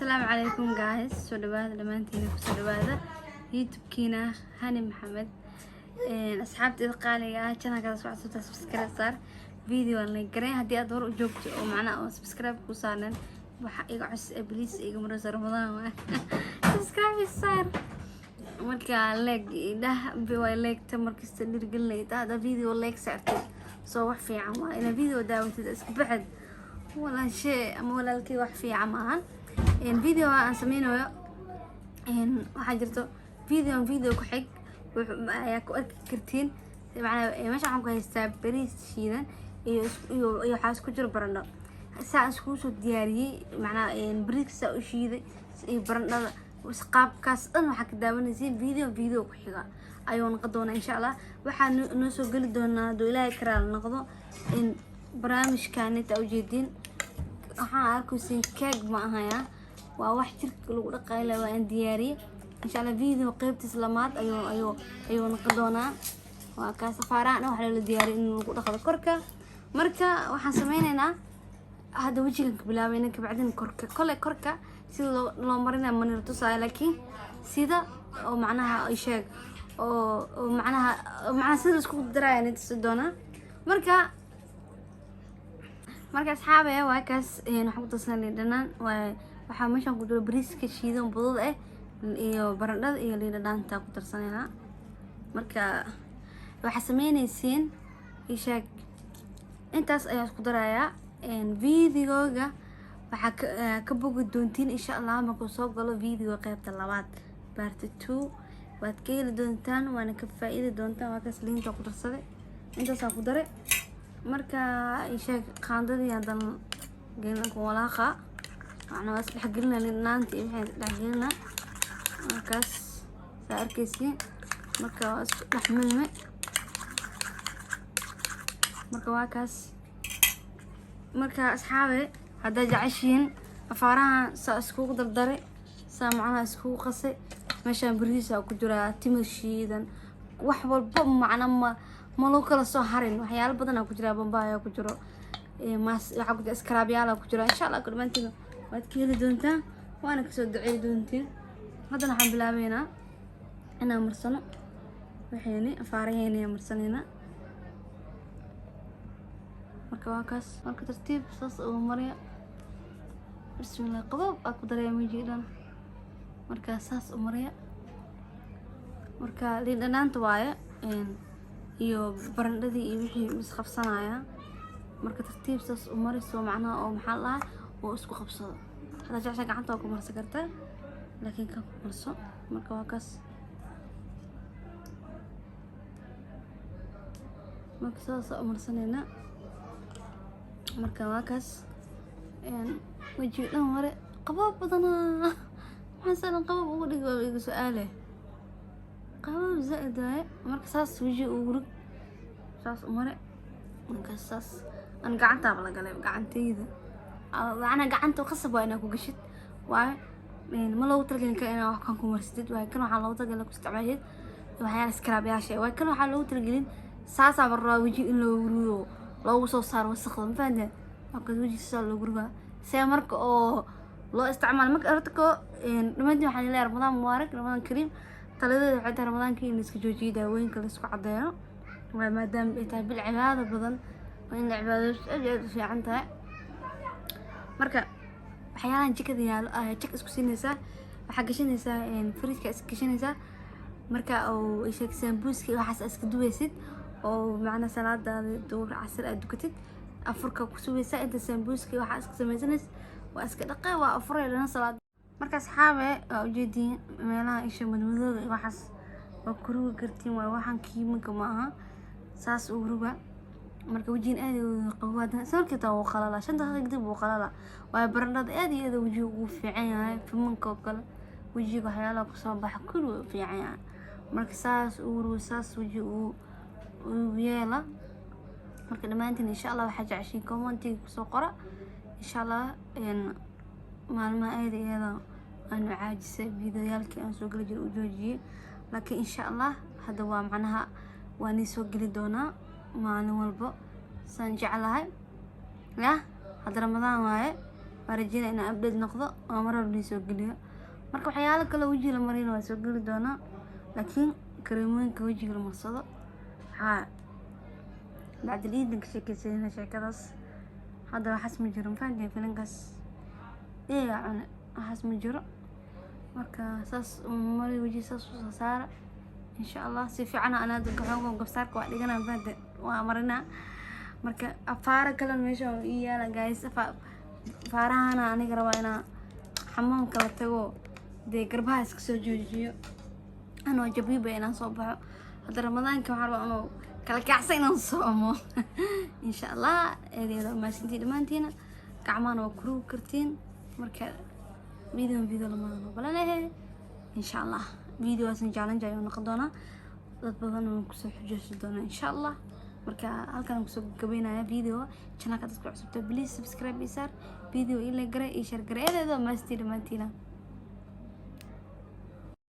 السلام عليكم guys soo dhawaada dhamaantiin ku soo dhawaada youtube-kiina Hani Maxamed asxaabteeda qaaliga ah channel-ka subscribe saar video la garay hadii aad hor u joogto oo macna subscribe ku saaran waxa iga cusub please iga marso Ramadan subscribe saar marka way like markasta dhirgelinayda hada video like saartay soo wax fiican waa ina video daawatid iska baxad wala shay ama walaalkii wax fiican maahan video aan sameynayo waxa jirto video ku xig ayaa ku arki kartiin macna meesha waxaan ku haystaa bariis shiidan iyo waxa isku jiro barandho saa isku soo diyaariyay macna bariiska u shiiday iyo barandhada qaabkaas dhan waxa ka daawanaysiin video ku xiga ayuu noqon doonaa insha Allah waxaan noo soo gali doonaa doo Ilaahay karaal noqdo in barnaamijkan inta u jeedin waxaan arkaysiin cake ma ahaya waa wax jirka lagu dhaqaylay waa aan diyaariyay insha Allah video qaybtiis lamaad ayuu noqon doonaa waa ka safaraan waxa la diyaariyay in lagu dhaqdo korka marka waxaan sameynaynaa hada wajigan ka bilaabeyna ka bacdin korka sida loo marina manir tusaay laakiin sida oo macnaha ay sheeg oo macnaha sida isku daraayay inta doona marka asxaabe waa kaas waxaan ku tasnaa dhanaan waxa meeshan ku jiro bariiska shiidan budada iyo barandhada iyo liin dhanaanta ku tarsanayna marka waxa sameynaysiin ishaag intaas ayaa isku darayaa videoga waxa ka bogi doontiin insha Allah markuu soo galo video qaybta labaad part 2 waad ka heli doontaan waana ka faa'iidi doontaan waa kaas liinta ku tarsaday intaas aan ku daray marka ishaag qaandadii hadan geelin ku walaaqa macna waa isdhex gelinaa liinaanta iyo waxay isdhex gelinaa markaas saa arkaysiin marka waa isku dhex milmay marka waa kaas marka asxaabe hadda jacaysiin afaaraha saa isku dardare saa macna isku qasay meeshan bariis ku jira timir shiidan wax walba macna ma loo kala soo harin waxyaalo badan ku jira bambaya ku jiro maas waxa ku jira scrabyaal ku jira insha Allah kulmantiin waad ka heli doontaan waana ka soo duceey doontiin hadana waxaan bilaabeynaa inaan marsano waxayni afaaraheena marsanayna marka waa kaas marka tartiib saas oo mariya bismillah qabab aku dareemay jiidan marka saas oo mariya marka liin dhanaanta waaye iyo barandhadii iyo wixii is qabsanaya marka tartiib saas oo mariso macnaha oo maxaa la oo isku qabsado hada jacayl gacanta ku marsan kartaa laakiin ka marso marka waa kaas marka saas oo marsanayna marka waa kaas waji dhan hore qabab badana waxaan qabab ugu dhigo igu su'aale qabab zaaiday marka saas waji ugu rig saas umare marka saas aan gacanta la galay gacantayda ana gacanta qasab waa inaa ku gashid waa ma loo talagalin ka inaa wax kan ku marsid waa kan waxa loo talagalay ku isticmaashid waxyaalaha scrabyaasha waa kan waxa loo talagalin saasa barra waji in loo ruuyo loo soo saaro wasaqda ma fahanteen marka waji saas loo ruuga see marka oo loo isticmaal marka aragto dhamaantii waxaan leeyahay Ramadan mubaarak Ramadan kariim taladeeda waxay tahay Ramadaanka in iska joojiyo daawooyinka la isku cadeeyo waa maadaama ay tahay bil cibaado badan oo in cibaado aad fiican tahay marka waxyaalahan jikada yaalo jik isku siinaysa waxa gashanaysa fridge-ka iska gashanaysa marka oo ay sheeg sambuuski waxa iska duwaysid oo macna salaada duur casr aad dukatid afurka ku suwaysa inta sambuuski waxa iska sameysanays waa iska dhaqay waa afureelana salaad marka asxaabe u jeedin meelaha isha madmadooda waxaas oo kuruga kartiin waa waxan kiimika ma aha saas u ruga marka wajiin aad u qawaada sababta uu qalala 5 daqiiqo dib uu qalala waa barandhada aad iyo aad wajiga ugu fiican yahay fimanka kale wajiga waxyaalaha ku soo baxa kullu fiican yahay marka saas u ruga saas wajiga u yeela marka dhamaantiin insha Allah waxa jeceshiin commentiga ku soo qora insha Allah maalmaha aad iyo aad aan caajisay videoyaalkii aan soo gali jiray u joojiyay laakiin insha Allah hada waa macnaha waan soo gali doonaa maalin walba san jeclahay ya hada Ramadan waaye ورجينا إن أبدأ نقضة ومرة بنسوق ليه مركب حيالك كله وجه لمرين وسوق لي دونا لكن كريمين كوجه المصادة ها بعد العيد نكشك سينا شكرس هذا حس مجرم فاهم فلنقص إيه يعني حس مجرم مركا ساس مري وجه ساس وصار إن شاء الله سيفي أنا ذوق حوم قبصارك وعلي أنا بعد وأمرنا مركا أفارق كلا مشوا إياه لا جايز فارهانا أنا قربنا حمام كلا تجو دي قربها إسكسو جوجيو أنا وجبي بينا صباح هذا رمضان كم حرب أنا كلا كعسين نصومه إن شاء الله إذا ما سنتي دمانتينا كعمان وكرو كرتين مركا فيديو لما بلا له إن شاء الله فيديو أصلا جالن جاي ونقدونا dad badan oo ku soo xujeysan doona insha Allah marka halkan ku soo gabeynaya video channelka dadku cusubta please subscribe isar video ila gare iyo share gareedeeda ma istii dhamaantina